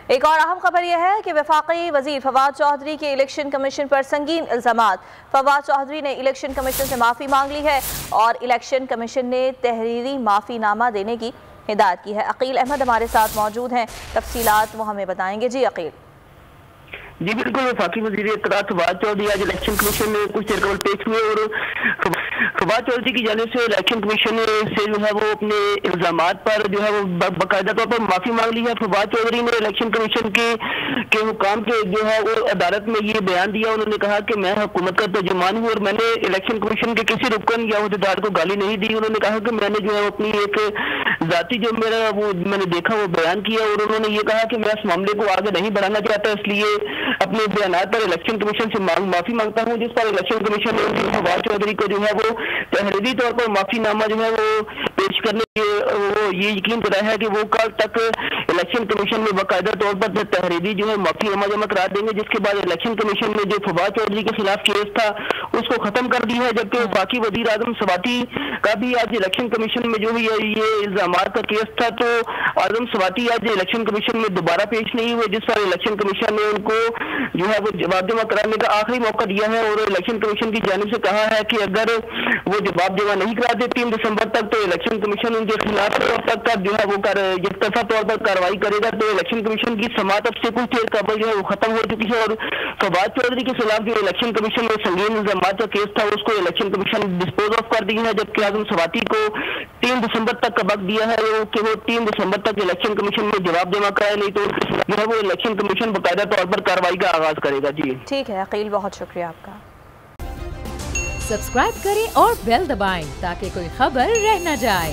एक और अहम खबर यह है कि वफाकी वजीर फवाद चौधरी के इलेक्शन कमीशन पर संगीन इल्जामात। फवाद चौधरी ने इलेक्शन कमीशन से माफ़ी मांग ली है और इलेक्शन कमीशन ने तहरीरी माफ़ीनामा देने की हिदायत की है। अकील अहमद हमारे साथ मौजूद हैं, तफसीलात वो हमें बताएंगे। जी अकील। जी बिल्कुल, वफाकी वज़ीर इत्तलात फवाद चौधरी आज इलेक्शन कमीशन में कुछ देर कबल पेश हुए और फवाद चौधरी की जानिब से इलेक्शन कमीशन से जो है वो अपने इल्जामात पर जो है वो बाकायदा तौर पर माफ़ी मांग ली है। फवाद चौधरी ने इलेक्शन कमीशन के हुकाम के जो है वो अदालत में ये बयान दिया। उन्होंने कहा कि मैं हुकूमत का तर्जुमान हूँ और मैंने इलेक्शन कमीशन के किसी रुकन या अहदेदार को गाली नहीं दी। उन्होंने कहा कि मैंने जो है अपनी एक जाती जो मेरा वो मैंने देखा वो बयान किया और उन्होंने ये कहा कि मैं इस मामले को आगे नहीं बढ़ाना चाहता, इसलिए अपने बयान पर इलेक्शन कमीशन से माफी मांगता हूं। जिस पर इलेक्शन कमीशन ने फवाद चौधरी को जो है वो तहरीरी तौर पर माफीनामा जो है वो पेश करने के वो ये यकीन करा है कि वो कल तक इलेक्शन कमीशन में बाकायदा तौर पर तहरीरी जो है माफीनामा जमा करा देंगे, जिसके बाद इलेक्शन कमीशन ने जो फवाद चौधरी के खिलाफ केस था उसको खत्म कर दिया है। जबकि बाकी वजीर आजम सवाती का भी आज इलेक्शन कमीशन में जो है ये इल्जामात का केस था, तो आजम सवाती आज इलेक्शन कमीशन में दोबारा पेश नहीं हुए, जिस पर इलेक्शन कमीशन ने उनको जो है वो जवाब जमा कराने का आखिरी मौका दिया है और इलेक्शन कमीशन की जानिब से कहा है कि अगर वो जवाब जमा नहीं कराते 3 दिसंबर तक तो इलेक्शन कमीशन उनके खिलाफ तक जो है वो एकतरफा तौर पर कार्रवाई करेगा। तो इलेक्शन कमीशन की समाअत अब से कुछ देर कबल जो है वो खत्म हो चुकी है और फवाद चौधरी के खिलाफ जो इलेक्शन कमीशन में संगीन इल्जामात का केस था उसको इलेक्शन कमीशन डिस्पोज ऑफ कर दी है। जबकि आजम सवाती को 3 दिसंबर तक का वक्त दिया है कि वो 3 दिसंबर तक इलेक्शन कमीशन में जवाब जमा कराए, नहीं तो जो है वो इलेक्शन कमीशन बाकायदा तौर पर कार्रवाई का आगाज करेगा। जी ठीक है अकील, बहुत शुक्रिया आपका। सब्सक्राइब करें और बेल दबाएं ताकि कोई खबर रह न जाए।